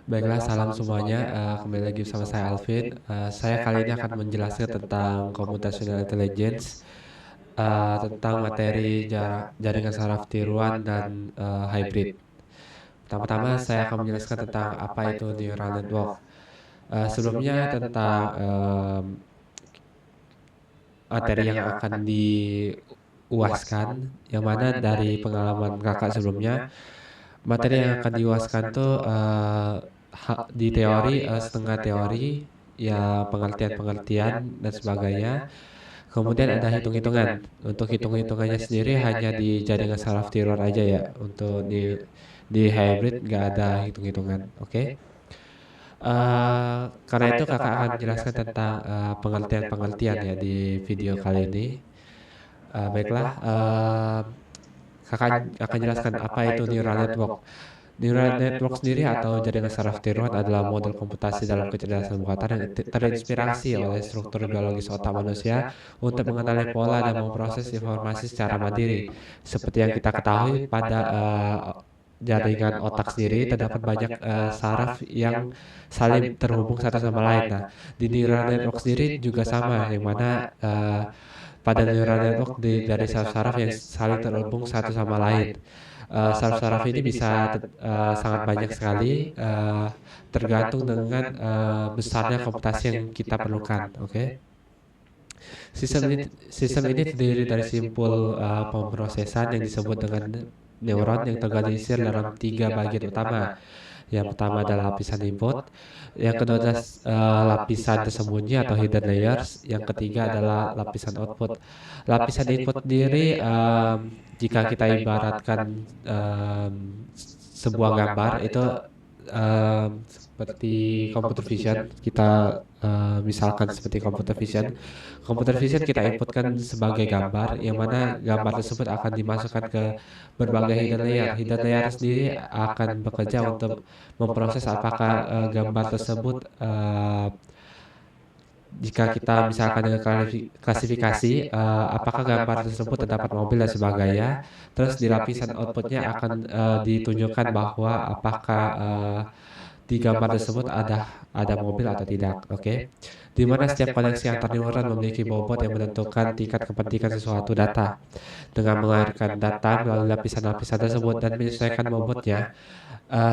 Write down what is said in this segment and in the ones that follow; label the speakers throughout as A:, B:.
A: Baiklah, salam semuanya. Kembali lagi bersama saya Alvin. Saya kali ini akan menjelaskan tentang computational intelligence, tentang materi jaringan saraf tiruan dan hybrid. Pertama-tama saya akan menjelaskan tentang apa itu neural network. Sebelumnya tentang materi yang akan diuaskan, yang mana dari pengalaman kakak sebelumnya, materi yang akan diuaskan tuh di teori, setengah teori, ya pengertian-pengertian dan sebagainya. Kemudian ada hitung-hitungan. Untuk hitung-hitungannya sendiri hanya di jaringan saraf tiruan aja ya. Untuk di hybrid nggak ada hitung-hitungan. Oke. Karena itu kakak akan menjelaskan tentang pengertian-pengertian ya di video kali ini. Baiklah, kakak akan jelaskan apa itu neural network. Neural network sendiri atau jaringan saraf tiruan adalah model komputasi dalam kecerdasan buatan yang terinspirasi oleh struktur biologis otak manusia untuk mengenali pola dan memproses informasi secara mandiri. Seperti yang kita ketahui pada jaringan otak sendiri terdapat banyak saraf yang saling terhubung satu sama lain. Nah, di neural network sendiri juga sama, yang mana pada neural network dari saraf-saraf yang saling terhubung satu sama lain. Saraf-saraf ini bisa sangat banyak sekali, tergantung dengan besarnya komputasi yang kita perlukan. Oke. Sistem ini terdiri dari simpul pemrosesan yang disebut dengan neuron yang terorganisir dalam tiga bagian utama. Yang pertama adalah lapisan input, yang kedua adalah lapisan tersembunyi atau hidden layers, yang ketiga adalah lapisan output. Lapisan input sendiri, jika kita ibaratkan em, sebuah gambar itu seperti computer vision, kita misalkan seperti computer vision kita inputkan sebagai gambar, yang mana gambar tersebut akan dimasukkan ke berbagai hidden layer. Hidden layer sendiri akan bekerja untuk memproses apakah gambar tersebut, jika kita misalkan dengan klasifikasi, apakah gambar tersebut terdapat mobil dan sebagainya. Terus di lapisan outputnya akan ditunjukkan bahwa apakah di gambar tersebut ada mobil atau tidak. Oke. Di mana setiap koneksi antar neuron memiliki bobot yang menentukan tingkat kepentingan sesuatu data. Dengan mengalirkan data melalui lapisan-lapisan tersebut dan menyesuaikan bobotnya,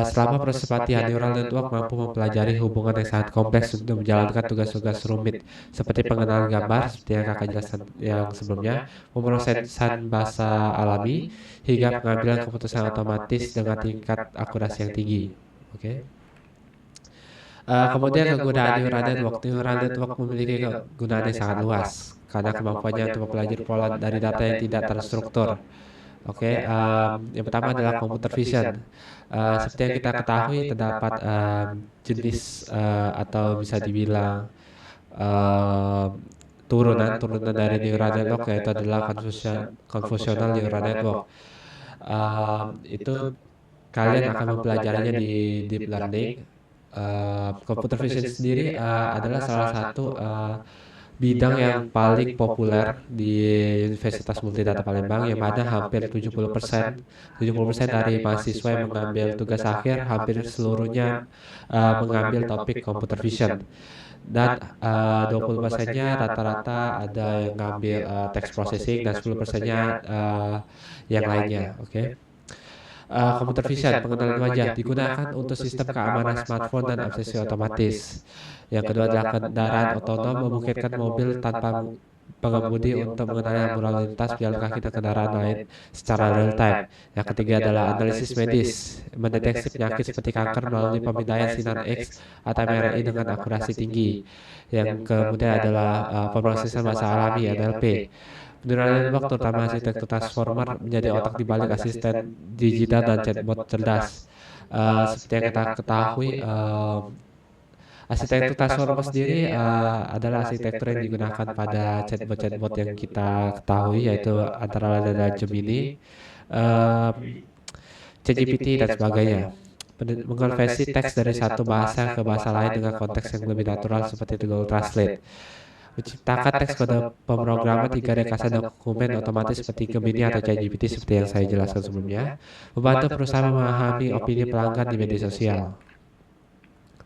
A: selama proses pelatihan, neural network mampu mempelajari hubungan yang sangat kompleks untuk menjalankan tugas-tugas rumit seperti pengenalan gambar, seperti yang kakak jelaskan yang sebelumnya, pemrosesan bahasa alami, hingga pengambilan keputusan otomatis dengan tingkat akurasi yang tinggi. Oke. Kemudian kegunaan neural network memiliki kegunaan yang sangat luas karena kemampuannya untuk mempelajari pola dari data yang tidak terstruktur. Oke, yang pertama adalah computer vision. Seperti yang kita ketahui, terdapat jenis atau bisa dibilang um, turunan dari neural network, yaitu adalah convolutional neural network. Itu kalian akan mempelajarinya di deep learning. Computer vision sendiri adalah salah satu bidang yang paling populer di Universitas Multidata Palembang, yang mana hampir 70% dari mahasiswa yang mengambil tugas akhir hampir seluruhnya mengambil topik computer vision. Dan 20%-nya rata-rata ada yang ngambil text processing dan 10%-nya yang lainnya. Oke. Computer vision, pengenalan wajah, digunakan untuk sistem keamanan smartphone dan aksesoris otomatis. Yang kedua adalah kendaraan otonom, memungkinkan mobil tanpa pengemudi untuk mengenali lampu lalu lintas, jalan kaki dan kendaraan lain secara real time. Yang ketiga adalah analisis medis, mendeteksi penyakit seperti kanker melalui pemindaian sinar X atau MRI dengan akurasi tinggi. Yang kemudian adalah pemrosesan bahasa alami (NLP). Neural network, terutama arsitektur transformer, menjadi otak di balik asisten digital dan chatbot cerdas. Seperti yang kita ketahui, arsitektur transformer sendiri adalah arsitektur yang digunakan pada chatbot-chatbot yang kita ketahui, yaitu antara lain adalah Gemini, um, ChatGPT dan sebagainya. Mengonversi teks dari satu bahasa ke bahasa lain dengan konteks yang lebih natural seperti Google Translate. Menciptakan teks kode pemrograman hingga rekayasa dokumen otomatis seperti Gemini atau ChatGPT seperti yang saya jelaskan sebelumnya. Membantu perusahaan memahami opini pelanggan di media sosial.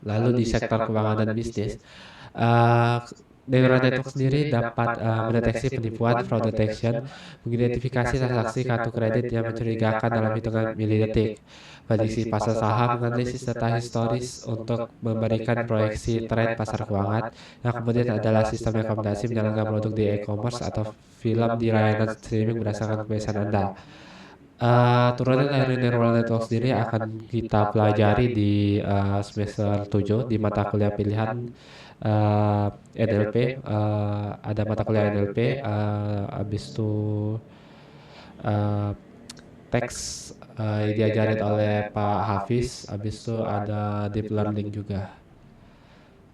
A: Lalu di sektor keuangan dan bisnis, uh, neural network sendiri dapat mendeteksi penipuan, fraud detection, mengidentifikasi transaksi kartu kredit yang mencurigakan dalam hitungan milidetik, prediksi pasar saham, menganalisis data historis untuk memberikan proyeksi tren pasar keuangan, yang kemudian adalah sistem rekomendasi menjalankan produk di e-commerce atau film di layanan streaming berdasarkan kebiasaan Anda. Turunan dari neural network sendiri akan kita pelajari di semester 7 di mata kuliah pilihan NLP. Ada mata kuliah NLP, habis itu uh, teks diajarin oleh Pak Hafiz, habis itu ada deep learning juga.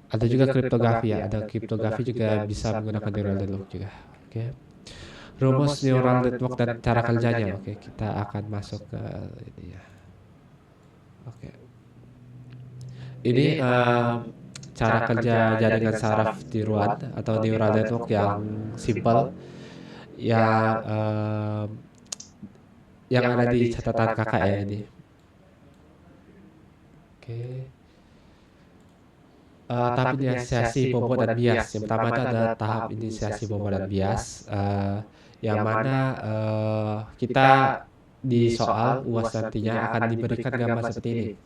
A: Ada juga kriptografi ya, ada kriptografi juga bisa menggunakan neural network juga. Oke. Rumus neural network dan cara kerjanya. Oke, kita akan masuk ke ini ya. Oke. Ini cara kerja jaringan saraf tiruan atau neural network yang simple, yang ada di catatan kakak ya ini. Oke. Tahap inisiasi bobot dan bias. Yang pertama itu ada tahap inisiasi bobot dan bias, yang mana kita di soal UAS nantinya akan diberikan gambar seperti ini.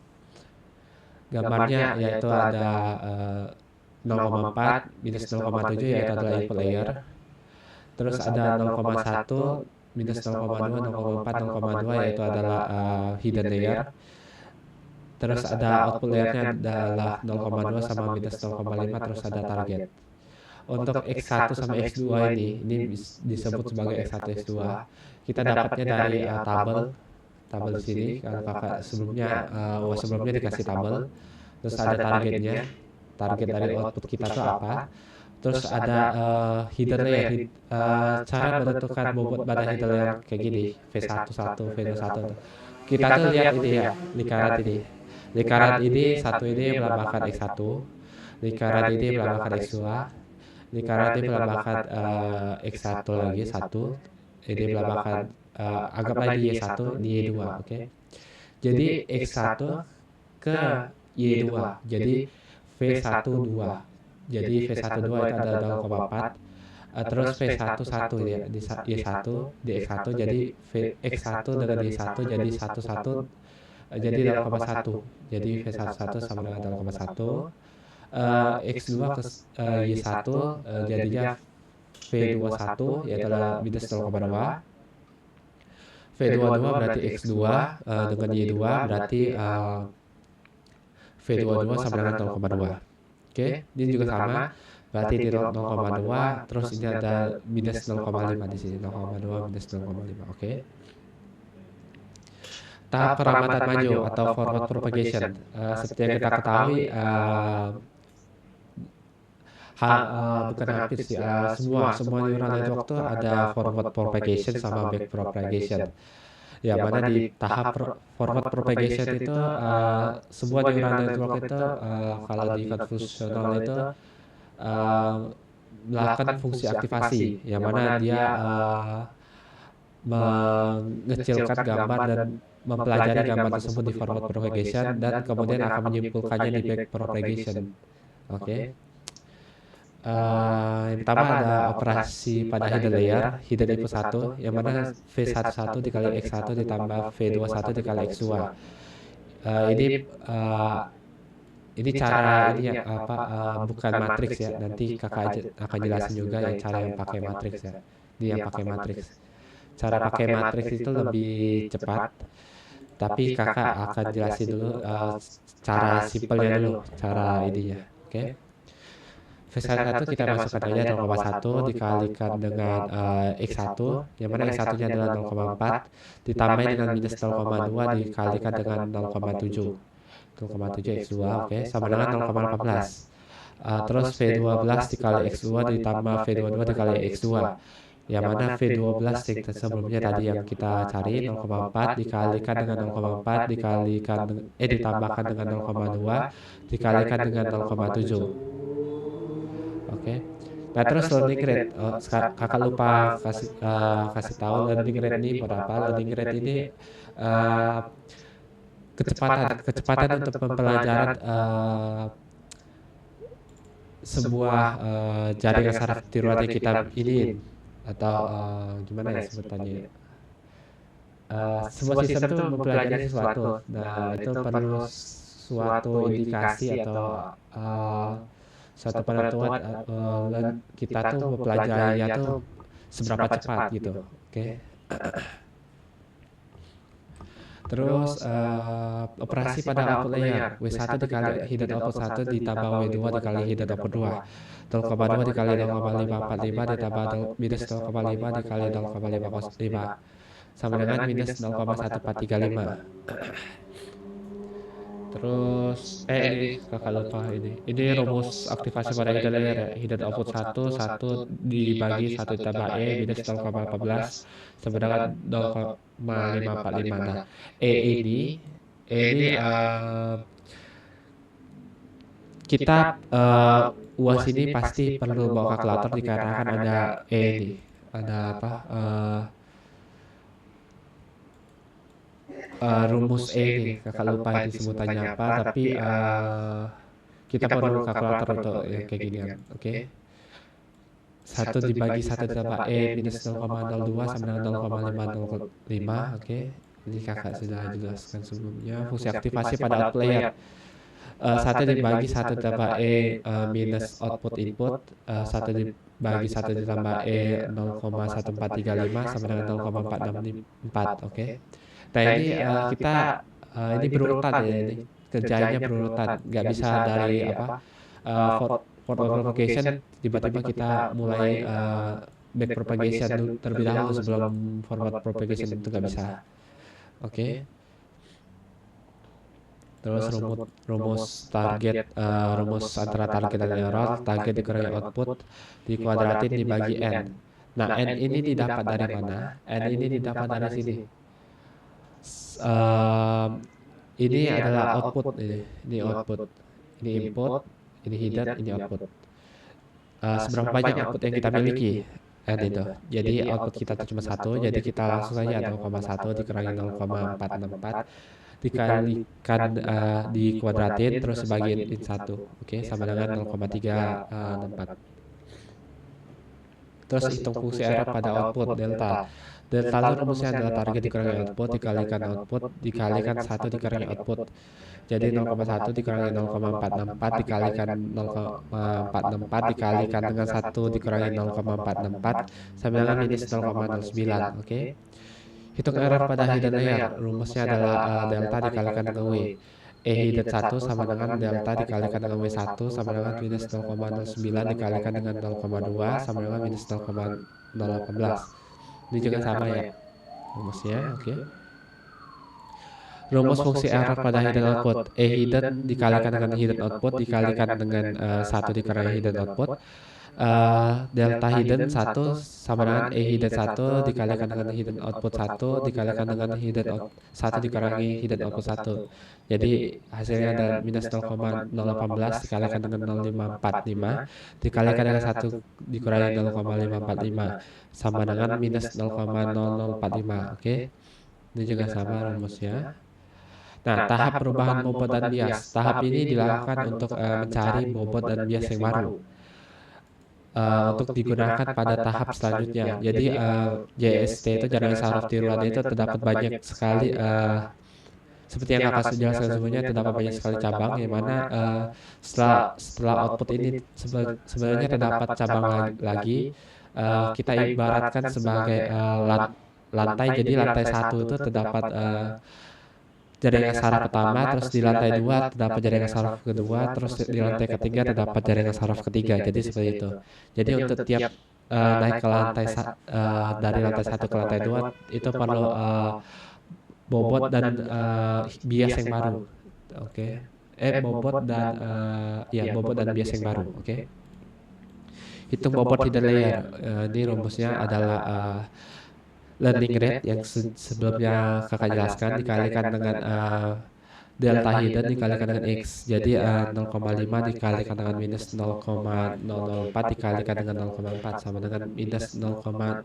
A: Gambarnya yaitu ada 0,4 minus 0,7 yaitu adalah input layer. Terus ada 0,1 minus 0,2, 0,4, 0,2 yaitu adalah hidden layer. Terus ada output layernya adalah 0,2 sama minus 0,5, terus ada target. Untuk X1 sama X2 ini disebut sebagai X1 X2. Kita dapatnya dari tabel di sini. Kalau kakak sebelumnya dikasih tabel. Terus ada targetnya. Target dari output kita tuh apa? Terus ada hidden layer. Cara menentukan bobot pada hidden layer kayak gini, V1, V21. Kita tuh lihat ini ya, lingkaran ini. Lingkaran ini satu ini melambangkan X1, lingkaran ini melambangkan X2, lingkaran ini melambangkan X1 lagi, ini melambangkan anggaplah di Y1, di Y2, oke. Jadi X1 ke Y2, jadi V12. Jadi V12 itu ada 0,4. Terus V11 ya di Y1 di X1, jadi X1 dengan Y1 jadi 11, jadi 0,1. Jadi V11 sama dengan 0,1. X2 ke Y1 jadinya V21 yaitu adalah minus 0,2. V22 berarti X2 dengan Y2 berarti V22 sama dengan 0,2. Oke, ini juga sama. Berarti di 0,2, terus ini ada minus 0,5 di sini, 0,2 minus 0,5. Oke. Tahap peramatan maju atau forward propagation. Seperti yang kita ketahui, bukan hampir sih, semua neural network itu ada forward propagation sama back propagation. Ya, mana di tahap forward propagation itu sebuah neural network itu kalau di konvolusional itu melakukan fungsi aktivasi, yang mana dia mengecilkan gambar dan mempelajari gambar tersebut di forward propagation dan kemudian akan menyimpulkannya di back propagation. Oke. Yang pertama ada operasi pada hidden layer, hidden input 1, yang mana V11 dikali X1 ditambah V21 dikali X2. Ini cara ini ya, bukan matriks ya. Nanti kakak akan jelasin juga yang cara yang pakai matriks ya. Ini yang pakai matriks. Cara pakai matriks itu lebih cepat, tapi kakak akan jelasin dulu cara simpelnya dulu, cara ininya. Oke. V1 kita masukkan aja 0,1 dikalikan dengan X1, yang mana X1-nya adalah 0,4, ditambah dengan minus 0,2 dikalikan dengan 0,7. 0,7 X2, oke, sama dengan 0,18. Terus V12 dikali X2 ditambah V22 dikali X2, yang mana V12 yang sebelumnya tadi yang kita cari 0,4 dikalikan dengan 0,4 ditambahkan dengan 0,2 dikalikan dengan 0,7. Oke. Nah, terus learning rate, kakak lupa kasih tahu learning rate ini berapa. Learning rate ini kecepatan untuk pembelajaran sebuah jaringan saraf tiroid yang kita ini, atau gimana ya sebutannya ya? Sebuah sistem itu mempelajari sesuatu. Nah, itu perlu suatu indikasi atau suatu penentuan kita tuh mempelajarinya tuh seberapa cepat gitu. Oke. Terus operasi pada output layer W1 dikali hidden output 1 ditambah W2 dikali hidden output 2, 0,2 dikali 0,545 ditambah minus 0,5 dikali 0,505 sama dengan minus 0,1435. Terus ini kakak lupa, ini rumus aktivasi pada hidden layer ya. Hidden output 1 dibagi 1 ditambah minus 0,14 sama dengan 0,545. Nah, ini kita UAS ini pasti perlu bawa kalkulator dikarenakan ada ini, ada apa? Rumus ini kakak lupa ini sebutannya apa, tapi kita perlu kalkulator untuk yang kayak ginian. Oke. 1 dibagi 1 ditambah minus 0,02 sama dengan 0,505. Oke. Ini kakak sudah jelaskan sebelumnya. Fungsi aktivasi pada output layer 1 dibagi 1 ditambah minus output input, 1 dibagi 1 ditambah 0,1435 sama dengan 0,464. Oke. Nah, ini kita ini berurutan ya, ini kerjanya berurutan, nggak bisa dari apa forward propagation tiba-tiba kita mulai back propagation terlebih dahulu sebelum forward propagation, itu nggak bisa. Oke. Terus rumus target, rumus antara target dan error, target dikurangi output dikuadratin dibagi n. Nah, n ini didapat dari mana? N ini didapat dari sini. Ini adalah output, ini output, ini input, ini hidden, ini output. Seberapa banyak output yang kita miliki? N itu. Jadi output kita itu cuma 1, jadi kita langsung saja 0,1 dikurangi 0,464 dikalikan dikuadratin terus dibagiin 1. Oke, sama dengan 0,364. Terus hitung fungsi error pada output delta. Delta itu rumusnya adalah target dikurangi output dikalikan 1 dikurangi output. Jadi 0,1 dikurangi 0,464 dikalikan 0,464 dikalikan dengan 1 dikurangi 0,464 sama dengan minus 0,09. Oke. Hitung error pada hidden layer, rumusnya adalah delta dikalikan dengan W. Hidden 1 sama dengan delta dikalikan dengan W1 sama dengan minus 0,09 dikalikan dengan 0,2 sama dengan minus 0,018. Ini juga sama ya rumusnya. Oke. Rumus fungsi error pada hidden output, hidden dikalikan dengan hidden output dikalikan dengan 1 dikurangi hidden output. Delta hidden 1 sama dengan hidden 1 dikalikan dengan hidden output 1 dikalikan dengan hidden 1 dikurangi hidden output 1. Jadi hasilnya ada minus 0,018 dikalikan dengan 0,545 dikalikan dengan 1 dikurangi 0,545 sama dengan minus 0,0045. Oke. Ini juga sama rumusnya. Nah, tahap perubahan bobot dan bias. Tahap ini dilakukan untuk mencari bobot dan bias yang baru. Untuk digunakan pada tahap selanjutnya. Jadi JST itu jaringan saraf tiroid itu terdapat banyak sekali seperti yang kakak jelaskan sebelumnya, terdapat banyak sekali cabang yang mana setelah output ini sebenarnya terdapat cabang lagi. Kita ibaratkan sebagai lantai. Jadi lantai 1 itu terdapat jaringan saraf pertama, terus di lantai 2 terdapat jaringan saraf kedua, terus di lantai ketiga terdapat jaringan saraf ketiga. Jadi seperti itu. Jadi untuk tiap naik ke lantai dari lantai 1 ke lantai 2 itu perlu bobot dan bias yang baru. Oke. Bobot dan bobot dan bias yang baru. Oke. Hitung bobot hidden layer. Ini rumusnya adalah learning rate yang sebelumnya kakak jelaskan dikalikan dengan delta hidden dikalikan dengan X. Jadi 0,5 dikalikan dengan minus 0,004 dikalikan dengan 0,4 sama dengan minus 0,009.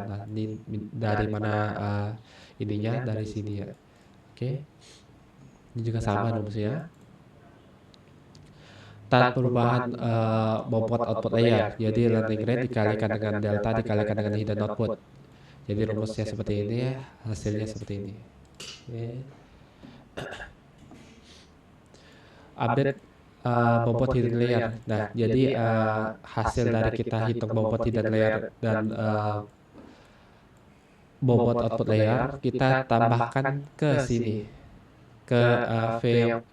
A: Nah, ini dari mana ininya? Dari sini ya. Oke. Ini juga sama rumusnya. Tan perubahan bobot output layer. Jadi learning rate dikalikan dengan delta dikalikan dengan hidden output. Jadi rumusnya seperti ini ya, hasilnya seperti ini. Oke. Update bobot hidden layer. Nah, jadi hasil dari kita hitung bobot hidden layer dan bobot output layer kita tambahkan ke sini, ke V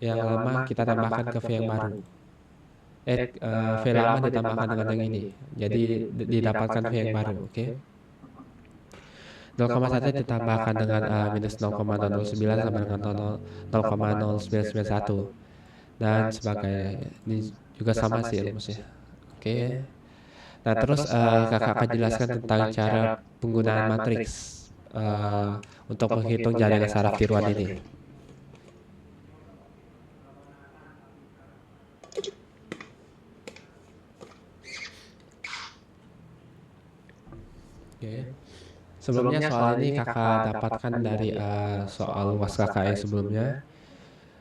A: yang lama kita tambahkan ke V yang baru. V lama ditambahkan dengan yang ini, jadi didapatkan V yang baru. Oke. 0,1 ditambahkan dengan minus 0,009 sama dengan 0,0991 dan sebagainya. Ini juga sama sih rumusnya. Oke. Nah, terus kakak akan jelaskan tentang cara penggunaan matriks untuk menghitung jaringan saraf tiruan ini. Oke. Sebelumnya soal ini kakak dapatkan dari soal UAS kakak yang sebelumnya,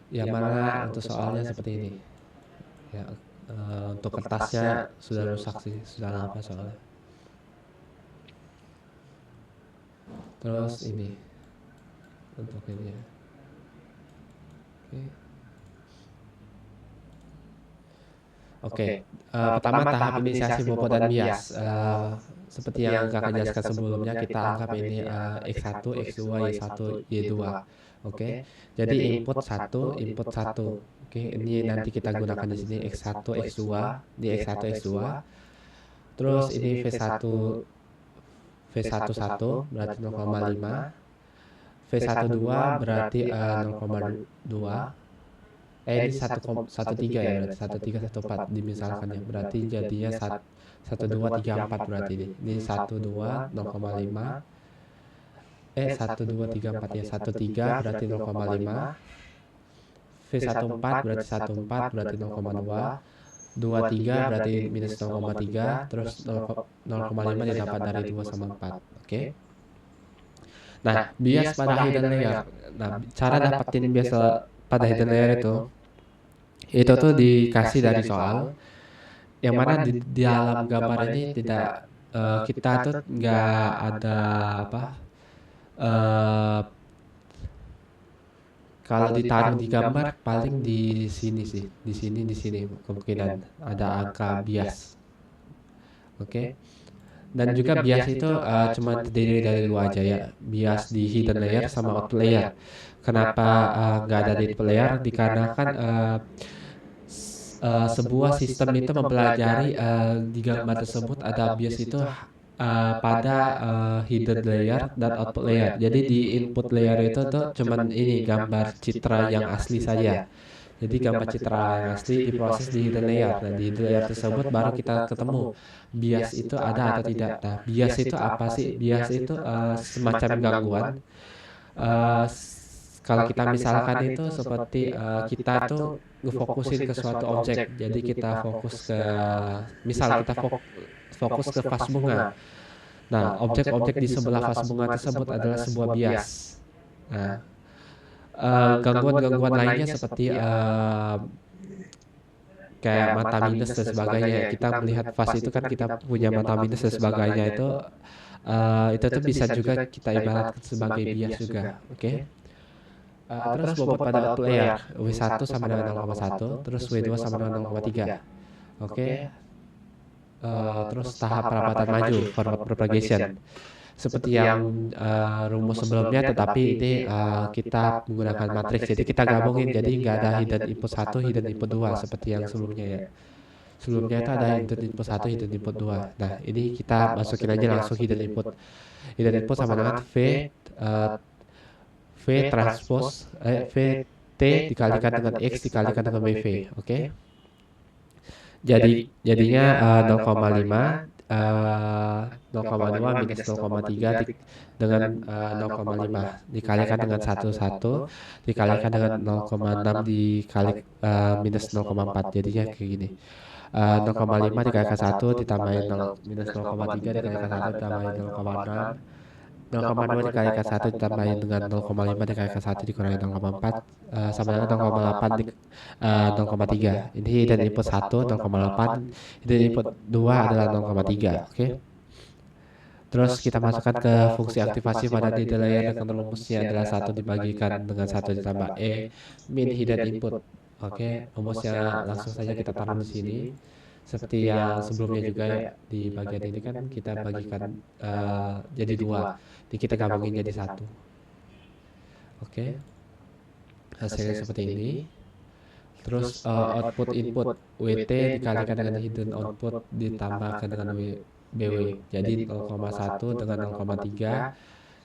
A: yang mana untuk soalnya seperti ini. Ya, untuk kertasnya sudah rusak sih, sudah lama soalnya. Terus ini untuk ini ya. Oke. Pertama tahap inisiasi bobot dan bias. Seperti yang kakak jelaskan sebelumnya, kita anggap ini X1, X2, Y1, Y2. Oke. Jadi input 1, input 1. Oke, ini nanti kita gunakan di sini X1, X2, di X1, X2. Terus ini V1 1 berarti 0,5. V1 2 berarti 0,2. Ini 1,13 ya, berarti 1314 dimisalkan ya, berarti jadinya 1234 berarti ini 12 0,5 1234 ya, 13 berarti 0,5 V14 berarti 14 berarti 0,2 23 berarti minus 0,3 terus 0,5 didapat dari 2 sama 4. Oke. Nah, bias pada hidden layer. Nah, cara dapatin bias pada hidden layer itu tuh dikasih dari soal yang mana di dalam gambar ini tidak kita tuh nggak ada apa kalau ditaruh di gambar paling di sini sih, di sini kemungkinan ada angka bias. Oke. Dan juga bias itu cuma terdiri dari dua aja ya, bias di hidden layer sama output layer. Kenapa nggak ada di output layer? Dikarenakan sebuah sistem itu mempelajari di gambar tersebut ada bias itu pada hidden layer dan output layer. Jadi di input layer itu tuh cuman ini gambar citra yang asli saja. Jadi gambar citra yang asli diproses di hidden layer. Dan di hidden layer tersebut baru kita ketemu bias itu ada atau tidak. Nah, bias itu apa sih? Bias itu semacam gangguan. Kalau kita misalkan itu seperti kita tuh ngefokusin ke suatu objek. Jadi kita fokus ke, misal kita fokus ke vas bunga. Nah, objek-objek di sebelah vas bunga tersebut adalah sebuah bias. Nah, gangguan-gangguan lainnya seperti kayak mata minus dan sebagainya. Kita melihat vas itu kan kita punya mata minus dan sebagainya itu tuh bisa juga kita ibaratkan sebagai bias juga. Oke. Terus bobot pada output layer W1 sama dengan 0,1, terus W2 sama dengan 0,3. Oke. Terus tahap perapatan maju, forward propagation. Seperti yang rumus sebelumnya, tetapi ini kita menggunakan matriks. Jadi kita gabungin, jadi nggak ada hidden input 1, hidden input 2 seperti yang sebelumnya ya. Sebelumnya itu ada hidden input 1, hidden input 2. Nah, ini kita masukin aja langsung hidden input. Hidden input sama dengan V transpose VT dikalikan dengan X dikalikan dengan WV. Oke. Jadinya 0,5 0,2 minus 0,3 dengan 0,5 dikalikan dengan 1 dikalikan dengan 0,6 dikali minus 0,4, jadinya kayak gini. 0,5 dikalikan 1 ditambahin minus 0,3 dikalikan 1 ditambahin 0,6 0,2 dikalikan 1 ditambahin dengan 0,5 dikalikan 1 dikurangi 0,4 sama dengan 0,8 0,3. Ini hidden input 1, 0,8. Hidden input 2 adalah 0,3. Oke. Terus kita masukkan ke fungsi aktivasi pada di layer dengan rumusnya adalah 1 dibagikan dengan 1 ditambah min hidden input. Oke, rumusnya langsung saja kita taruh di sini. Seperti yang sebelumnya juga ya, di bagian ini kan kita bagikan jadi 2. Jadi kita gabungin jadi 1. Oke. Hasilnya seperti ini. Terus output input WT dikalikan dengan hidden output ditambahkan dengan BW. Jadi 0,1 dengan 0,3.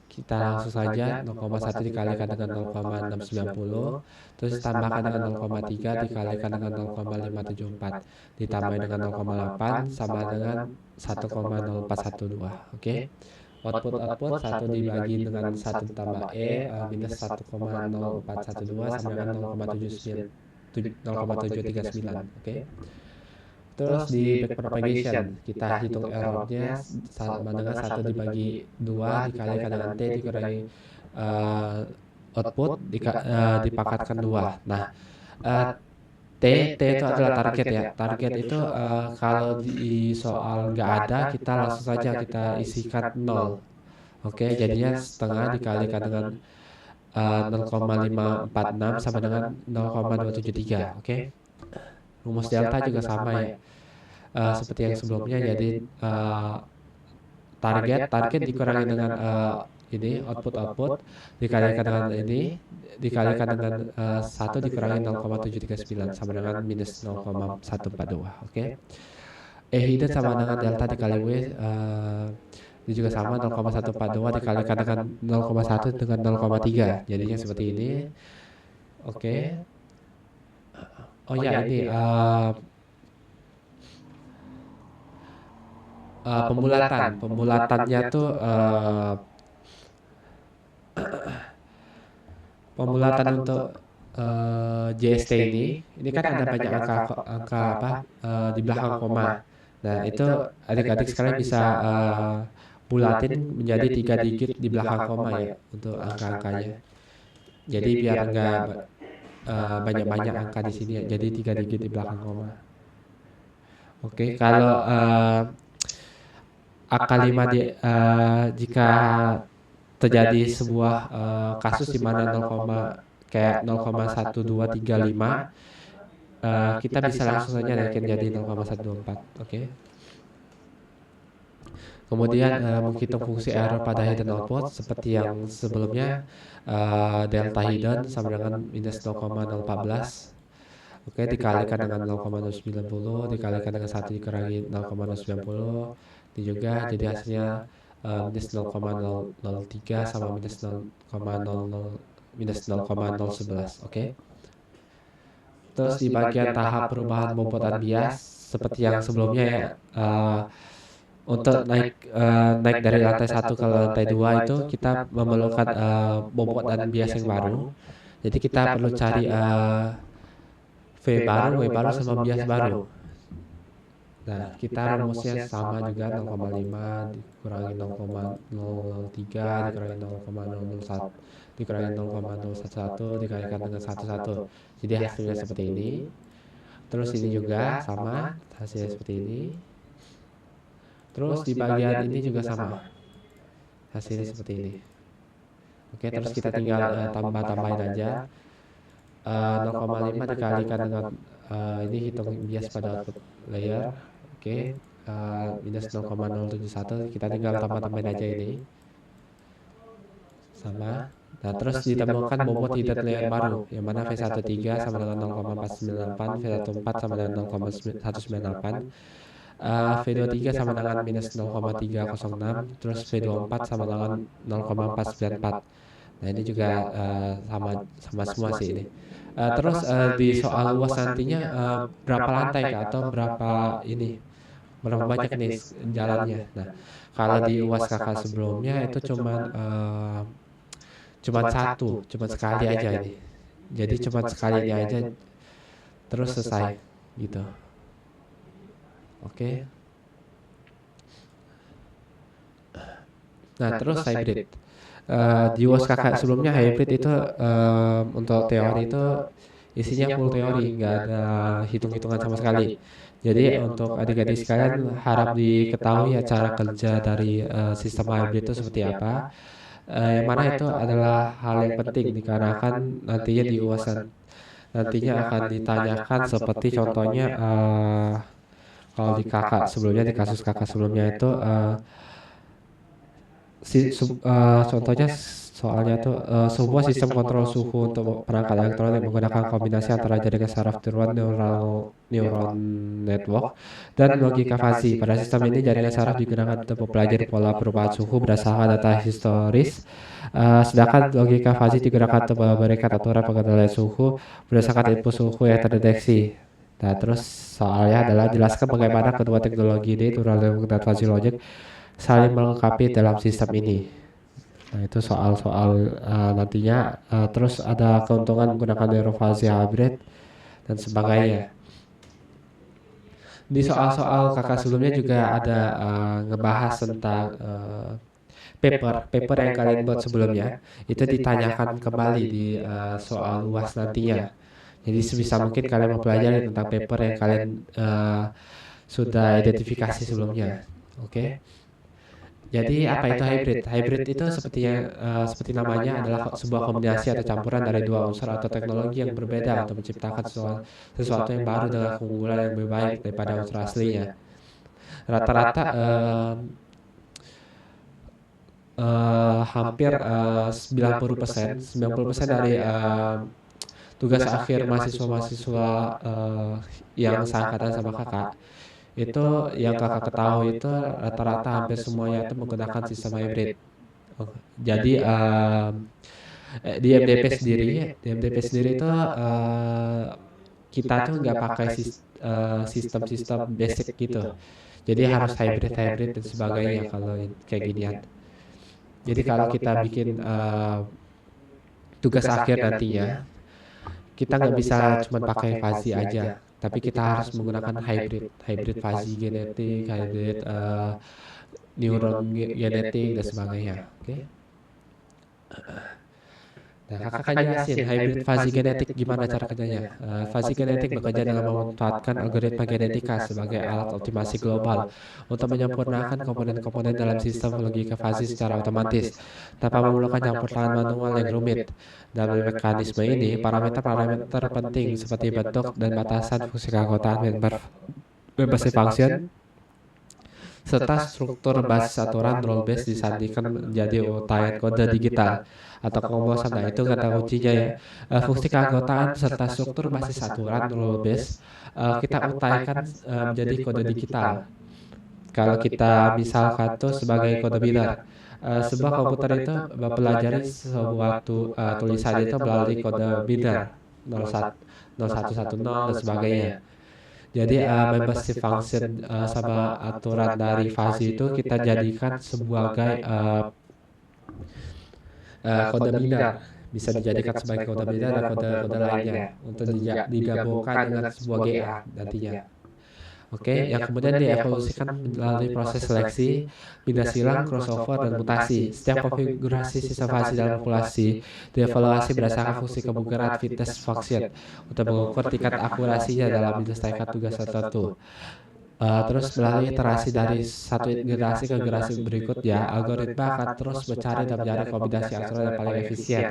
A: Kita langsung saja 0,1 dikalikan dengan 0,690. Terus tambahkan dengan 0,3 dikalikan dengan 0,574. Ditambah dengan 0,8 sama dengan 1,0412. Oke. Output 1 dibagi dengan 1 ditambah minus 1,0412 sama dengan 0,739. Oke. Terus di backpropagation kita hitung errornya sama dengan 1 dibagi 2 dikalikan dengan T dikurangi output dipangkatkan 2. Nah, T itu adalah target ya. Target itu kalau di soal nggak ada kita langsung saja kita isikan 0. Oke, jadinya setengah dikalikan dengan 0,546 sama dengan 0,273. Oke. Rumus delta juga sama ya. Seperti yang sebelumnya, jadi target dikurangi dengan ini output dikalikan dengan ini dikalikan dengan 1 dikurangi 0,739 sama dengan minus 0,142. Oke. Hidden sama dengan delta dikali W ini juga sama 0,142 dikalikan dengan 0,1 dengan 0,3 jadinya seperti ini. Oke. Oh ya, ini pembulatannya tuh pembulatan untuk JST ini kan ada banyak angka apa di belakang koma. Nah, itu adik-adik sekalian bisa bulatin menjadi 3 digit di belakang koma ya untuk angka-angkanya. Jadi biar enggak banyak-banyak angka di sini ya. Jadi 3 digit di belakang koma. Oke, kalau angka 5 jika terjadi sebuah kasus di mana 0,1235 kita bisa langsung saja naikin jadi 0,124. Oke. Kemudian menghitung fungsi error pada hidden output seperti yang sebelumnya, delta hidden sama dengan minus 0,014. Oke, dikalikan dengan 0,090 dikalikan dengan 1 dikurangi 0,090. Ini juga jadi hasilnya minus 0,003 sama minus 0,011. Oke. Terus di bagian tahap perubahan bobot dan bias seperti yang sebelumnya ya, untuk naik dari lantai 1 ke lantai 2 itu kita memerlukan bobot dan bias yang baru. Jadi kita perlu cari V baru sama bias baru. Nah, kita rumusnya sama juga 0,5 dikurangi 0,003 dikurangi 0,001 dikurangi 0,011 dikalikan dengan 11. Jadi hasilnya seperti ini. Terus ini juga sama, hasilnya seperti ini. Terus di bagian ini juga sama, hasilnya seperti ini. Oke, terus kita tinggal tambahin aja 0,5 dikalikan dengan ini hitung bias pada output layer. Oke, minus 0,071 kita tinggal tambahin aja ini sama. Nah, terus ditemukan bobot hidden layer baru yang mana V13 sama dengan 0,498, V14 sama dengan 0,198, V23 sama dengan minus 0,306, terus V24 sama dengan 0,494. Nah, ini juga sama semua sih ini. Terus di soal luas nantinya berapa lantai atau berapa banyak nih jalannya. Nah, kalau di UAS kakak sebelumnya itu cuman sekali aja ini. Jadi cuma sekali ini aja terus selesai gitu. Oke. Nah, terus hybrid. Di UAS kakak sebelumnya hybrid itu untuk teori itu isinya full teori, nggak ada hitung-hitungan sama sekali. Jadi untuk adik-adik sekalian harap diketahui ya cara kerja dari sistem hybrid itu seperti apa. Yang mana itu adalah hal yang penting dikarenakan nantinya di UAS nantinya akan ditanyakan seperti contohnya kalau di kakak sebelumnya di kasus kakak sebelumnya itu contohnya soalnya tuh sebuah sistem kontrol suhu untuk perangkat elektronik menggunakan kombinasi antara jaringan saraf tiruan neuron network dan logika fuzzy. Pada sistem ini jaringan saraf digunakan untuk mempelajari pola perubahan suhu berdasarkan data historis, sedangkan logika fuzzy digunakan untuk memberikan aturan pengendalian suhu berdasarkan input suhu yang terdeteksi. Nah, terus soalnya adalah jelaskan bagaimana kedua teknologi ini, neural network dan fuzzy logic, saling melengkapi dalam sistem ini. Nah, itu soal-soal nantinya. Terus ada keuntungan menggunakan neurofazi hybrid dan sebagainya. Di soal-soal kakak sebelumnya juga ada ngebahas tentang paper yang kalian buat sebelumnya. Itu ditanyakan kembali di soal UAS nantinya. Jadi sebisa mungkin kalian mempelajari tentang paper yang kalian sudah identifikasi sebelumnya. Oke. Jadi apa itu hybrid? Hybrid itu seperti namanya adalah sebuah kombinasi atau campuran dari dua unsur atau teknologi yang berbeda untuk menciptakan sesuatu yang baru dengan keunggulan yang lebih baik daripada unsur aslinya. Rata-rata hampir 90% dari tugas akhir mahasiswa-mahasiswa yang seangkatan sama kakak itu yang kakak ketahui itu rata-rata hampir semuanya itu menggunakan sistem hybrid. Jadi di MDP sendiri itu kita tuh nggak pakai sistem-sistem basic gitu. Jadi harus hybrid dan sebagainya kalau kayak ginian. Jadi kalau kita bikin tugas akhir nantinya, kita nggak bisa cuma pakai fuzzy aja, tapi kita harus menggunakan hybrid fuzzy genetik, hybrid neuron genetik dan sebagainya. Oke. Nah, kakak jelasin hybrid fuzzy genetik gimana cara kerjanya. Fuzzy genetik bekerja dengan memanfaatkan algoritma genetika sebagai alat optimasi global untuk menyempurnakan komponen-komponen dalam sistem logika fuzzy secara otomatis tanpa memerlukan campur tangan manual yang rumit. Dalam mekanisme ini, parameter-parameter penting seperti bentuk dan batasan fungsi keanggotaan member function serta struktur basis aturan role base disandingkan menjadi untayan kode digital atau komposan. Nah, itu kata kuncinya ya. Fungsi keanggotaan serta struktur basis aturan role base kita utaikan menjadi kode digital. Kalau kita misalkan tuh sebagai kode binar, sebuah komputer itu mempelajari sebuah tulisan itu melalui kode binar 01, 0110 dan sebagainya. Jadi membership function sama aturan dari fuzzy itu kita jadikan sebagai kode binar. Bisa dijadikan sebagai kode binar dan kode-kode lainnya untuk digabungkan dengan sebuah GA nantinya. Oke, yang kemudian dievolusikan melalui proses seleksi, pindah silang, crossover, dan mutasi. Setiap konfigurasi sistem fuzzy dalam populasi dievaluasi berdasarkan fungsi kebugaran fitness function untuk mengukur tingkat akurasinya dalam menyelesaikan tugas tertentu. Terus melalui iterasi dari satu generasi ke generasi berikutnya, algoritma akan terus mencari dan mencari kombinasi aturan yang paling efisien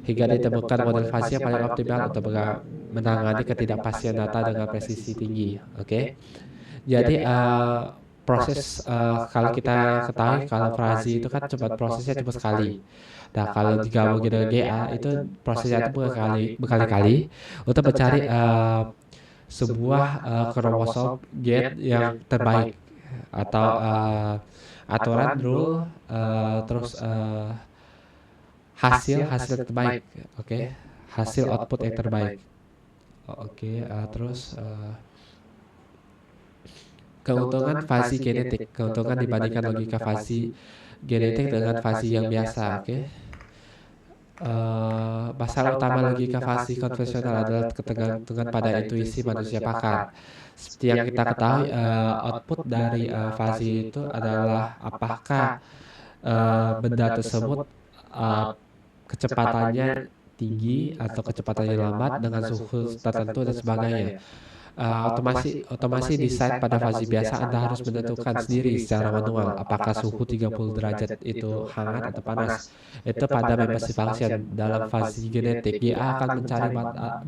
A: hingga ditemukan model fuzzy yang paling optimal untuk menangani ketidakpastian data dengan presisi tinggi. Oke. Jadi proses kalau kita ketahui kalau fuzzy itu kan cepat prosesnya cuma sekali. Nah, kalau digabungin dengan GA itu prosesnya itu berkali-kali untuk mencari sebuah kromosom gen yang terbaik atau aturan rule terus hasil terbaik. Oke. Hasil output yang terbaik. Oke. Terus keuntungan fuzzy genetik, keuntungan dibandingkan logika fuzzy genetik dengan fuzzy yang biasa. Oke. Masalah utama logika fuzzy konvensional adalah ketergantungan pada intuisi manusia pakar. Seperti yang kita ketahui, output dari fuzzy itu adalah apakah benda tersebut uh, kecepatannya tinggi atau kecepatannya lambat dengan suhu tertentu dan sebagainya. Otomasi desain pada fase biasa Anda harus menentukan sendiri secara manual apakah suhu 30 derajat itu hangat atau panas. Itu pada membership function. Dalam fase genetik, GA akan mencari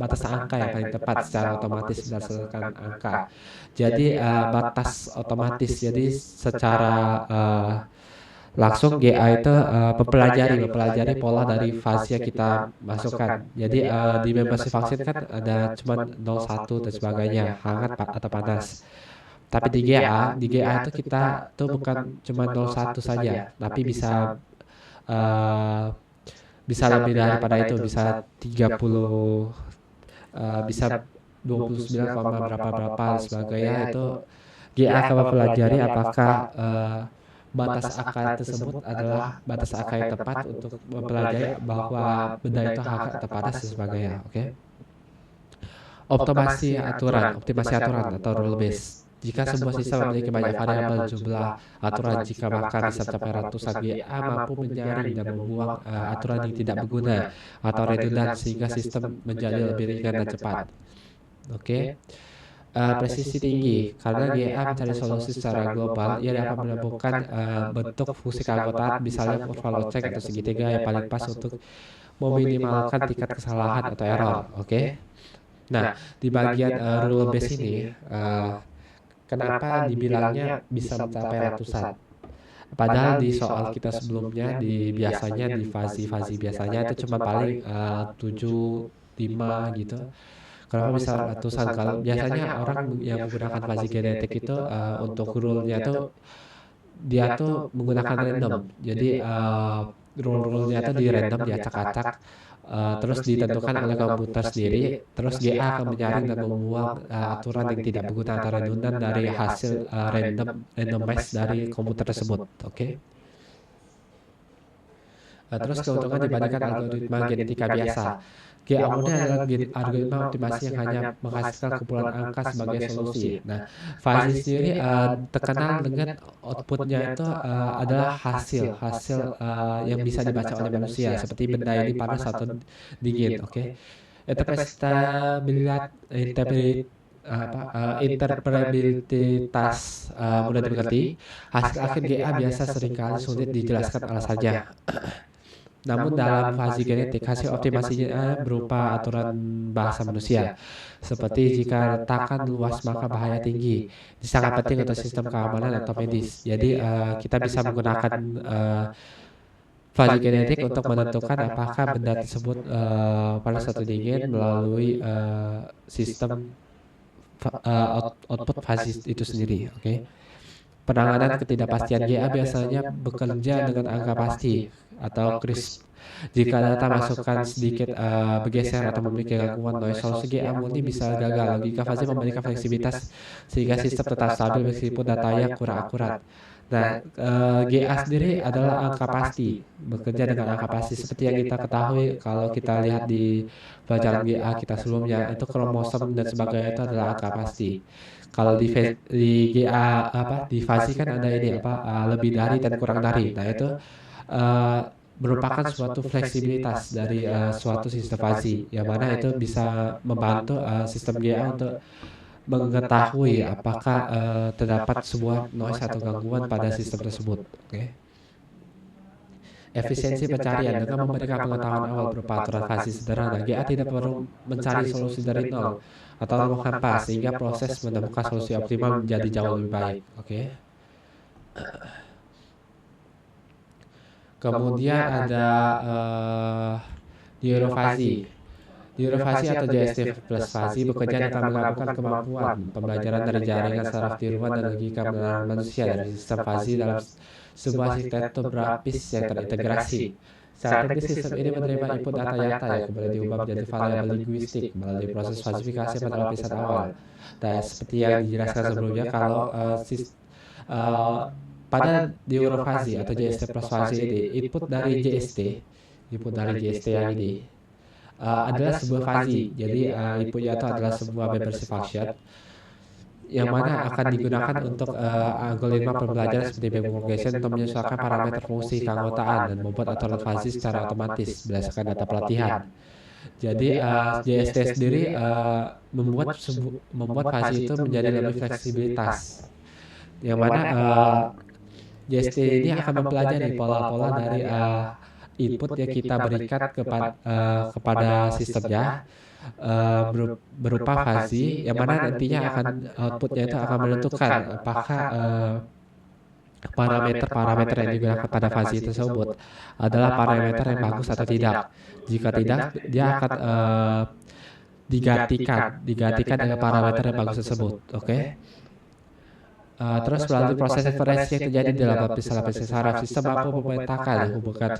A: batas angka yang paling tepat secara otomatis berdasarkan angka. Jadi batas otomatis. Jadi secara langsung GA itu mempelajari pola dari fase yang kita masukkan. Jadi di membership function kan ada cuma 01 dan sebagainya, hangat atau panas. Tapi di GA itu kita tuh bukan cuma 01 saja, tapi uh, bisa lebih daripada itu, bisa 30, bisa 29, berapa berapa dan sebagainya. Itu GA akan mempelajari apakah batas akar tersebut adalah batas akar yang tepat untuk mempelajari bahwa benda itu hangat atau panas dan sebagainya. Oke. Optimasi aturan atau rule base. Jika sebuah sistem memiliki banyak variabel jumlah aturan, jika bahkan bisa mencapai ratusan, GA mampu menyaring dan membuang aturan yang tidak berguna atau redundan sehingga sistem menjadi lebih ringan dan cepat. Oke. Presisi tinggi karena GA mencari solusi secara global. Ia dapat menemukan bentuk fungsi keanggotaan, misalnya overload check atau segitiga yang paling pas untuk meminimalkan tingkat kesalahan atau error. Oke. Nah, di bagian rule base ini, kenapa dibilangnya bisa mencapai ratusan? Padahal di soal kita sebelumnya, biasanya di fase biasanya itu cuma paling 7, 5 gitu. Kenapa bisa ratusan? Kalau biasanya orang yang menggunakan fase genetik itu untuk rule-nya tuh dia tuh menggunakan random. Jadi rule-nya tuh di random, diacak-acak, terus ditentukan oleh komputer sendiri. Terus GA akan menyaring dan membuang aturan yang tidak berguna atau redundan dari hasil randomize dari komputer tersebut. Oke. Terus keuntungan dibandingkan algoritma genetika biasa. GA murni adalah algoritma optimasi yang hanya menghasilkan kumpulan angka sebagai solusi. Nah, fase sendiri terkenal dengan outputnya itu adalah hasil yang bisa dibaca oleh manusia, seperti benda ini panas atau dingin. Oke. Interpretabilitas mudah dimengerti. Hasil akhir GA biasa seringkali sulit dijelaskan alasannya. Namun dalam fase genetik, hasil optimasinya berupa aturan bahasa manusia. Seperti jika retakan luas maka bahaya tinggi. Ini sangat penting untuk sistem keamanan atau medis. Jadi kita bisa menggunakan fase genetik untuk menentukan apakah benda tersebut panas atau dingin melalui sistem output fase itu sendiri. Oke. Penanganan ketidakpastian GA biasanya bekerja dengan angka pasti atau CRISP. Jika data masukan sedikit bergeser atau memiliki gangguan noise, solusi GA murni bisa gagal. Logika fase memberikan fleksibilitas sehingga sistem tetap stabil meskipun datanya kurang akurat. Nah, GA sendiri adalah angka pasti, bekerja dengan angka pasti seperti yang kita ketahui kalau kita lihat di pelajaran GA kita sebelumnya, itu kromosom dan sebagainya itu adalah angka pasti. Kalau di GA di fase kan ada ini lebih dari dan kurang dari. Nah, itu merupakan suatu fleksibilitas dari suatu sistem fase yang mana itu bisa membantu sistem GA untuk mengetahui apakah terdapat sebuah noise atau gangguan pada sistem tersebut. Oke. Efisiensi pencarian dengan memberikan pengetahuan awal berupa aturan fase sederhana, GA tidak perlu mencari solusi dari nol atau menemukan pas, sehingga proses menemukan solusi optimal menjadi jauh lebih baik. Oke. Kemudian ada neurofasi. Neurofasi atau JST plus fasi bekerja dengan menggabungkan kemampuan pembelajaran dari jaringan saraf tiruan dan logika pengenalan manusia dari sistem fasi dalam sebuah sistem berlapis yang terintegrasi. Secara teknis, sistem ini menerima input data nyata yang kemudian diubah menjadi variabel linguistik melalui proses falsifikasi pada lapisan awal. Dan seperti yang dijelaskan sebelumnya, kalau pada neurofasi atau JST plus fasi ini, input dari JST yang ini adalah sebuah fase. Jadi inputnya itu adalah sebuah membership function yang mana akan digunakan untuk algoritma pembelajaran seperti backpropagation untuk menyesuaikan parameter fungsi keanggotaan dan membuat aturan fuzzy secara otomatis berdasarkan data pelatihan. Jadi JST sendiri membuat fuzzy itu menjadi lebih fleksibilitas, yang mana JST ini akan mempelajari pola-pola dari input yang kita berikan kepada sistemnya, berupa fuzzy, yang mana nantinya akan outputnya itu akan menentukan apakah parameter-parameter yang digunakan pada fuzzy tersebut adalah parameter yang bagus atau tidak. Jika tidak, dia akan digantikan dengan parameter yang bagus tersebut. Oke. Terus melalui proses inferensi yang terjadi dalam lapis-lapis saraf, sistem mampu memetakan hubungan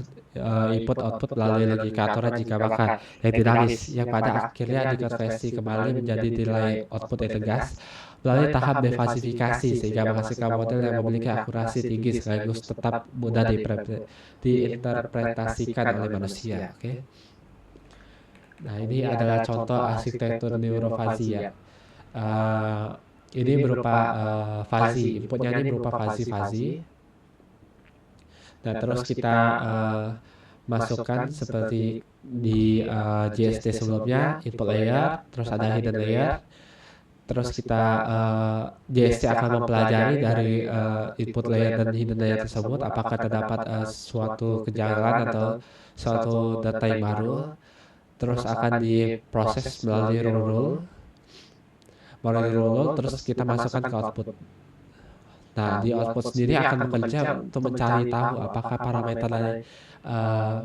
A: input-output melalui logika aturan jika maka yang dinamis, yang pada akhirnya dikonversi kembali menjadi nilai output yang tegas melalui tahap defasifikasi sehingga menghasilkan model yang memiliki akurasi tinggi sekaligus tetap mudah diinterpretasikan oleh manusia. Oke. Nah, ini adalah contoh arsitektur neurofuzzy ya. Ini berupa fuzzy, inputnya ini berupa fuzzy. Nah, terus kita masukkan seperti di JST sebelumnya, input layer, terus ada hidden layer. Terus kita JST akan mempelajari dari input layer dan hidden layer tersebut apakah terdapat suatu kejanggalan atau suatu data yang baru. Terus akan diproses melalui rule, terus kita masukkan ke output. Nah, di output sendiri akan bekerja untuk mencari tahu apakah parameter dari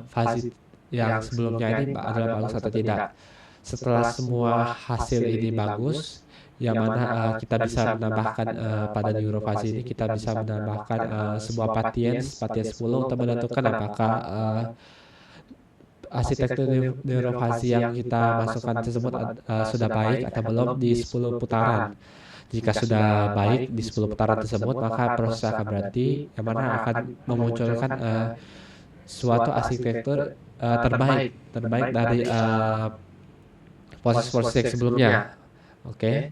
A: fuzzy yang sebelumnya ini adalah bagus atau tidak. Setelah semua hasil ini bagus, yang mana kita bisa menambahkan pada neurofuzzy ini, kita bisa menambahkan sebuah patience 10 untuk menentukan apakah arsitektur neurofuzzy yang kita masukkan tersebut sudah baik atau belum di 10 putaran. Jika sudah baik di 10 putaran tersebut, maka proses akan berhenti, yang mana akan memunculkan suatu arsitektur terbaik dari proses-proses sebelumnya. Oke.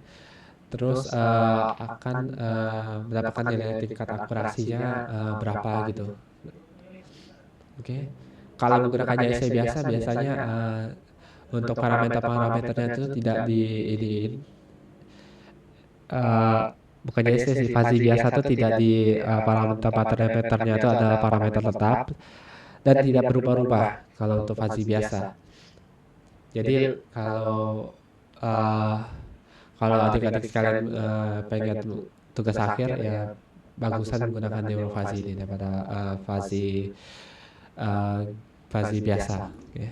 A: Terus akan mendapatkan nilai tingkat akurasinya berapa gitu. Oke. Kalau menggunakan JST biasanya untuk parameternya itu tidak bukan JST sih, fuzzy biasa itu tidak di parameternya itu adalah parameter tetap dan tidak berubah-ubah kalau untuk fuzzy biasa. Jadi kalau adik-adik sekalian pengen tugas akhir ya bagusan menggunakan neurofuzzy ini daripada fuzzy biasa. Okay.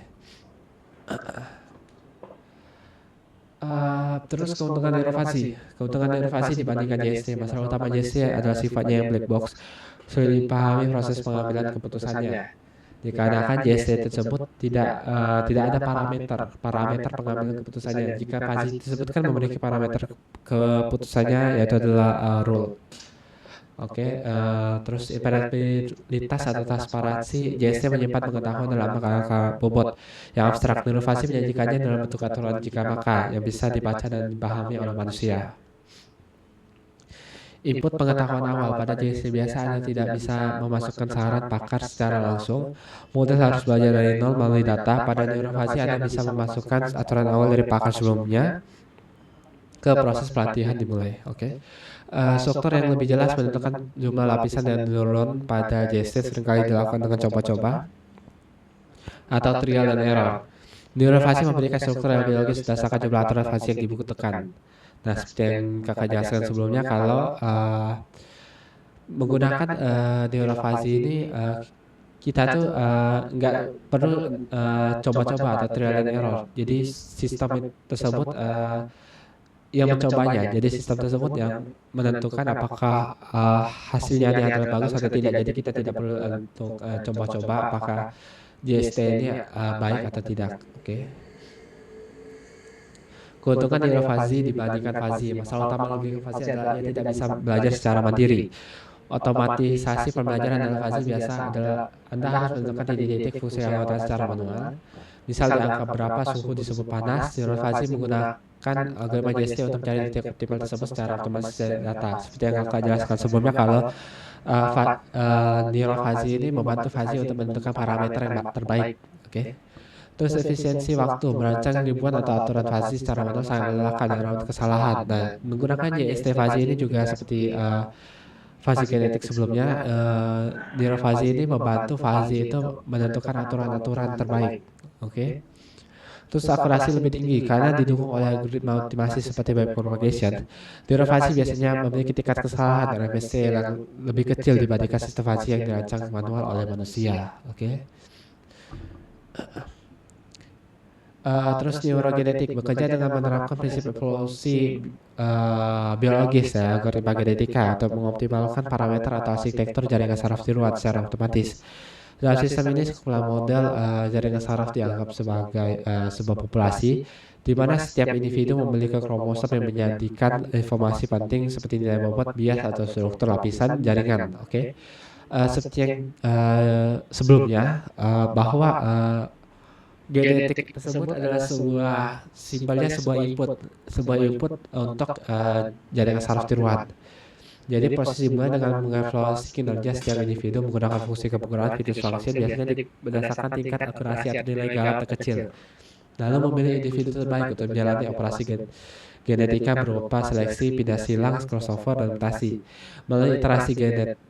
A: Terus keuntungan neurofuzzy dibandingkan JST. Masalah utama JST adalah sifatnya yang black box, sulit dipahami proses pengambilan keputusannya. Dikarenakan JST tersebut tidak ada parameter pengambilan keputusannya. Jika fuzzy tersebut kan memiliki parameter keputusannya, yaitu adalah rule. Oke, terus imperatibilitas atau transparansi, JST menyimpan pengetahuan dalam angka bobot. Yang abstrak, neurofuzzy menyajikannya dalam bentuk aturan jika maka yang bisa dibaca dan dipahami oleh manusia. Input pengetahuan awal pada JST biasa Anda tidak bisa memasukkan saran pakar secara langsung. Model harus belajar dari nol melalui data. Pada neurofuzzy Anda bisa memasukkan aturan awal dari pakar sebelumnya ke proses pelatihan dimulai. Oke. Struktur yang lebih jelas menentukan jumlah lapisan dan neuron pada JST seringkali dilakukan dengan coba-coba atau trial dan error. Neurofuzzy memberikan struktur yang biologis berdasarkan jumlah aturan fuzzy yang dibutuhkan. Nah, seperti yang kakak jelaskan sebelumnya, kalau menggunakan neurofuzzy ini kita tuh nggak perlu coba-coba atau trial and error. Jadi sistem tersebut yang mencobanya. Jadi sistem tersebut yang menentukan apakah hasilnya ini adalah bagus atau tidak. Jadi kita tidak perlu untuk coba-coba apakah JST ini baik atau tidak. Oke. Keuntungan neurofuzzy dibandingkan fuzzy. Masalah utama logika fuzzy adalah ia tidak bisa belajar secara mandiri. Otomatisasi pembelajaran dalam fuzzy biasa adalah Anda harus menentukan titik-titik fungsi anggota secara manual. Misal di angka berapa suhu disebut panas, neurofuzzy menggunakan menggunakan algoritma JST untuk mencari titik optimal tersebut secara otomatis dari data. Seperti yang kakak jelaskan sebelumnya, kalau neural fuzzy ini membantu fuzzy untuk menentukan parameter yang terbaik. Oke. Terus efisiensi waktu, merancang ribuan atau aturan fuzzy secara manual sangat melelahkan dan rawan kesalahan. Nah, menggunakan JST fuzzy ini juga seperti fuzzy genetik sebelumnya, neural fuzzy ini membantu fuzzy itu menentukan aturan-aturan terbaik. Oke. Terus akurasi lebih tinggi karena didukung oleh algoritma optimasi seperti backpropagation. Neural fuzzy biasanya memiliki tingkat kesalahan RMSE yang lebih kecil dibandingkan sistem fuzzy yang dirancang manual oleh manusia. Oke. Terus neurogenetik bekerja dengan menerapkan prinsip evolusi biologis ya, algoritma genetika untuk mengoptimalkan parameter atau arsitektur jaringan saraf tiruan secara otomatis. Dalam sistem ini, sekumpulan model jaringan saraf dianggap sebagai sebuah populasi, di mana setiap individu memiliki kromosom yang menjadikan informasi penting seperti nilai bobot, bias, atau struktur lapisan jaringan. Oke. Seperti yang sebelumnya, bahwa genetik tersebut adalah simpelnya sebuah input untuk jaringan saraf tiruan. Jadi proses dimulai dengan mengevaluasi kinerja setiap individu menggunakan fungsi kepengurangan fitness function, biasanya berdasarkan tingkat akurasi atau nilai galak terkecil. Lalu memilih individu terbaik untuk menjalani operasi genetika berupa seleksi, pindah silang, crossover, dan mutasi. Melalui iterasi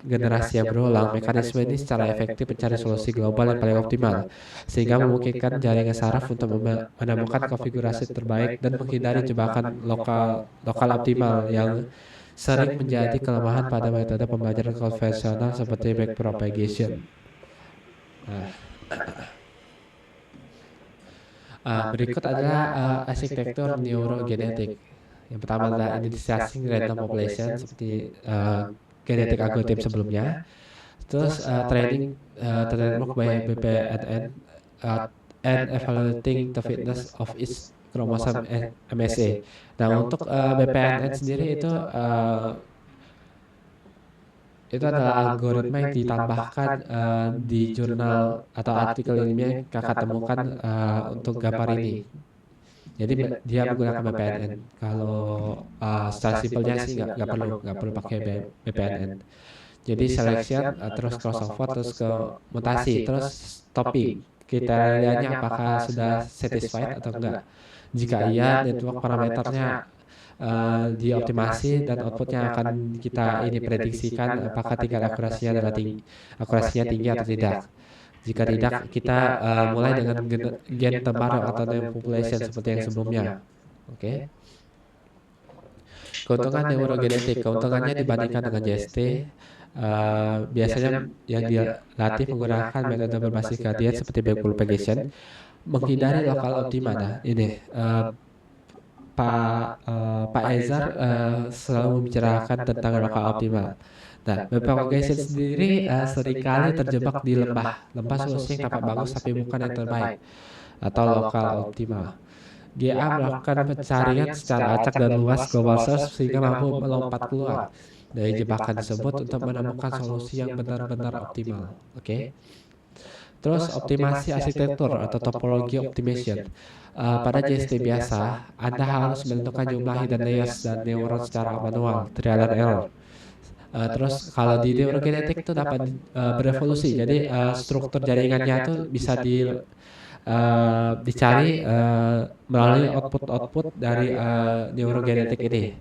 A: generasi yang berulang, mekanisme ini secara efektif mencari solusi global yang paling optimal, sehingga memungkinkan jaringan saraf untuk menemukan konfigurasi terbaik dan menghindari jebakan lokal optimal yang sering menjadi kelemahan pada metode pembelajaran konvensional seperti backpropagation. Berikut adalah arsitektur neurogenetik. Yang pertama adalah initializing random population seperti genetik algoritma sebelumnya. Terus training network by BPNN and evaluating the fitness of each chromosome MSA. Nah, untuk BPNN sendiri itu adalah algoritma yang ditambahkan di jurnal atau artikel ilmiah yang kakak temukan untuk gambar ini. Jadi dia menggunakan BPNN. Kalau secara simpelnya sih nggak perlu pakai BPNN. Jadi selection, terus crossover, terus ke mutasi, terus topping. Kriterianya apakah sudah satisfied atau enggak. Jika iya, network parameternya dioptimasi dan outputnya akan kita ini prediksikan apakah tingkat akurasinya tinggi atau tidak. Jika tidak, kita mulai dengan gen terbaru atau new population seperti yang sebelumnya. Oke. Keuntungan neurogenetik, keuntungannya dibandingkan dengan JST, biasanya yang dilatih menggunakan metode berbasis gradient seperti backpropagation, menghindari lokal optima. Nah, ini Pak Ezar selalu membicarakan tentang lokal optimal. Nah, backpropagation sendiri seringkali terjebak di lembah solusi yang tampak bagus tapi bukan yang terbaik atau lokal optimal. GA melakukan pencarian secara acak dan luas global search sehingga mampu melompat keluar dari jebakan tersebut untuk menemukan solusi yang benar-benar optimal. Oke. Terus optimasi arsitektur atau topologi optimization. Pada JST biasa, Anda harus menentukan jumlah hidden layers dan neuron secara manual, trial and error. Terus kalau di neurogenetik itu dapat berevolusi, jadi struktur jaringannya itu bisa dicari melalui output dari neurogenetik ini.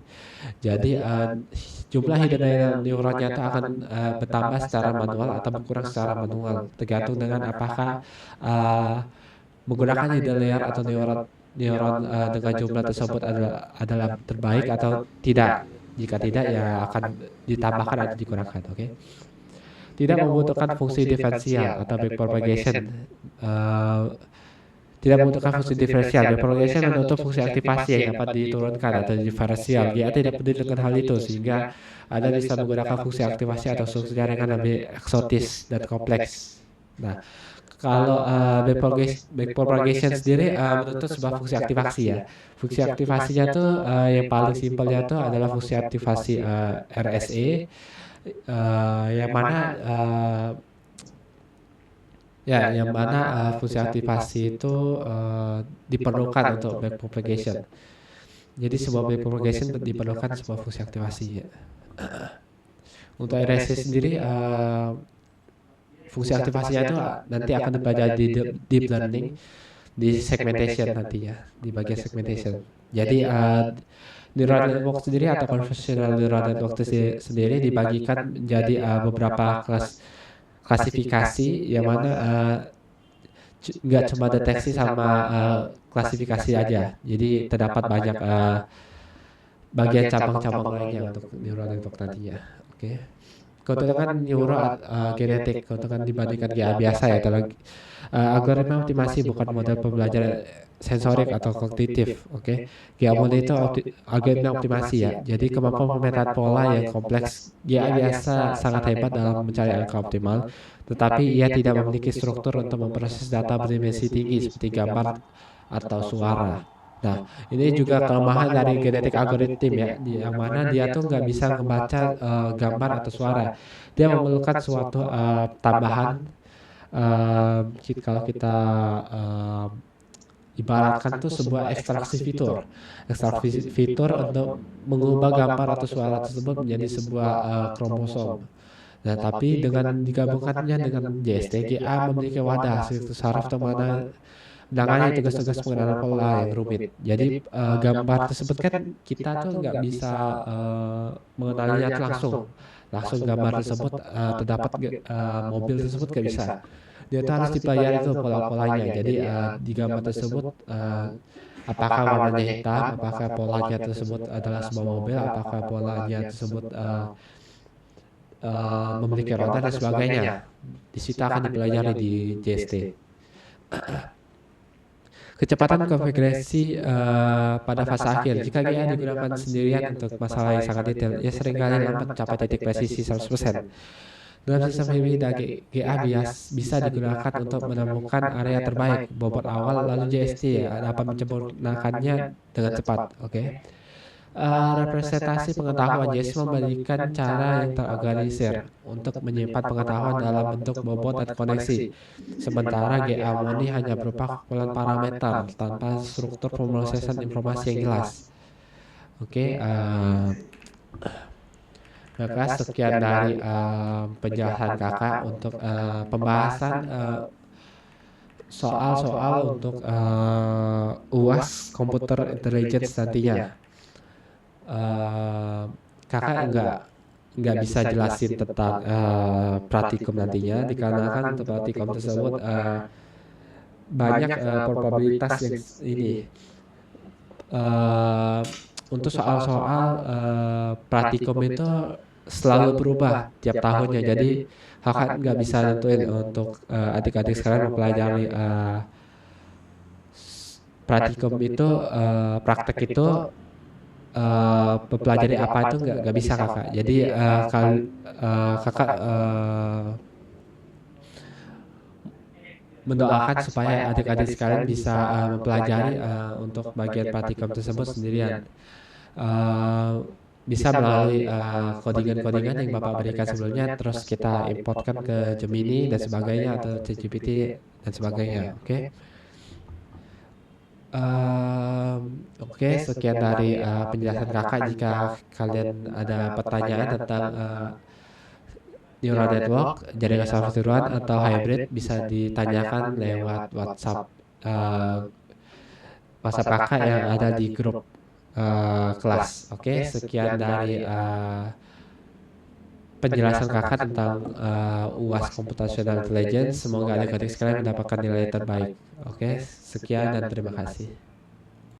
A: Jadi jumlah hidden neuronnya itu akan bertambah secara manual atau berkurang secara manual, tergantung dengan apakah menggunakan hidden layer atau neuron dengan jumlah tersebut adalah terbaik atau tidak. Jika tidak, ya akan ditambahkan atau dikurangkan. Oke. Tidak membutuhkan fungsi diferensial atau backpropagation. Tidak membutuhkan fungsi diferensial. Backpropagation menutup fungsi aktivasi yang dapat diturunkan atau diferensial. Dia tidak peduli dengan hal itu, sehingga Anda bisa menggunakan fungsi aktivasi atau struktur jaringan lebih eksotis dan kompleks. Nah, kalau backpropagation sendiri menuntut sebuah fungsi aktivasi ya. Fungsi aktivasinya tuh yang paling simpelnya tuh adalah fungsi aktivasi RSA, yang mana fungsi aktivasi itu diperlukan untuk backpropagation. Jadi sebuah big propagation diperlukan sebuah fungsi aktivasi ya. Untuk RSA sendiri fungsi aktivasinya itu nanti akan dipelajari di deep learning di segmentation nantinya, di bagian segmentation. Jadi neural network sendiri atau convolutional neural network sendiri dibagikan menjadi beberapa klasifikasi yang mana nggak cuma deteksi sama klasifikasi aja. Jadi terdapat banyak bagian cabang-cabang lainnya untuk neural network nantinya. Oke. Keuntungan genetik, keuntungan dibandingkan GA biasa ya. Algoritma optimasi bukan model pembelajaran sensorik atau kognitif. Oke. GA murni itu algoritma optimasi ya. Jadi kemampuan pemetaan pola yang kompleks. GA biasa sangat hebat dalam mencari angka optimal, tetapi ia tidak memiliki struktur untuk memproses data berdimensi tinggi seperti gambar atau suara. Nah, ini juga kelemahan dari genetik algoritma ya, yang mana dia tuh nggak bisa membaca gambar atau suara. Dia memerlukan suatu tambahan. Kalau kita ibaratkan tuh sebuah ekstraksi fitur untuk mengubah gambar atau suara tersebut menjadi sebuah kromosom. Nah, tapi dengan digabungkannya dengan JSTGA memiliki wadah situs saraf mana menangani tugas-tugas pengenalan pola yang rumit. Jadi gambar tersebut kan kita tuh nggak bisa mengenalinya langsung gambar tersebut terdapat mobil tersebut nggak bisa. Dia tuh harus dipelajari tuh pola-polanya. Jadi di gambar tersebut apakah warnanya hitam, apakah polanya tersebut adalah sebuah mobil, apakah polanya tersebut memiliki roda dan sebagainya. Di situ akan dipelajari di JST. Kecepatan konfigurasi pada fase akhir. Jika GA digunakan sendirian untuk masalah yang sangat detail, ia seringkali lambat mencapai titik presisi 100%. Dalam sistem hibrida, GA bisa digunakan untuk menemukan area terbaik bobot awal, lalu JST dapat menyempurnakannya dengan cepat. Oke. Representasi pengetahuan JST memberikan cara yang terorganisir untuk menyimpan pengetahuan dalam bentuk bobot dan koneksi. Sementara GA murni hanya berupa kumpulan parameter tanpa struktur pemrosesan informasi yang jelas. Oke. Maka sekian dari penjelasan kakak untuk pembahasan soal-soal untuk UAS Computer Intelligence nantinya. Kakak nggak bisa jelasin tentang praktikum nantinya, dikarenakan untuk praktikum tersebut banyak probabilitas yang ini. Untuk soal-soal praktikum itu selalu berubah tiap tahunnya, jadi kakak nggak bisa nentuin untuk adik-adik sekalian mempelajari praktikum itu, praktek itu mempelajari apa itu nggak bisa kakak. Jadi kakak mendoakan supaya adik-adik sekalian bisa mempelajari untuk bagian praktikum tersebut sendirian. Bisa melalui codingan-codingan yang Bapak berikan sebelumnya, terus kita importkan ke Gemini dan sebagainya atau ChatGPT dan sebagainya. Oke, sekian dari penjelasan kakak. Jika kalian ada pertanyaan tentang neural network, jaringan saraf tiruan atau hybrid, bisa ditanyakan lewat WhatsApp kakak yang ada di grup kelas. Oke, sekian dari penjelasan kakak tentang UAS Computational Intelligence. Semoga adik-adik sekalian mendapatkan nilai terbaik. Oke, sekian dan terima kasih.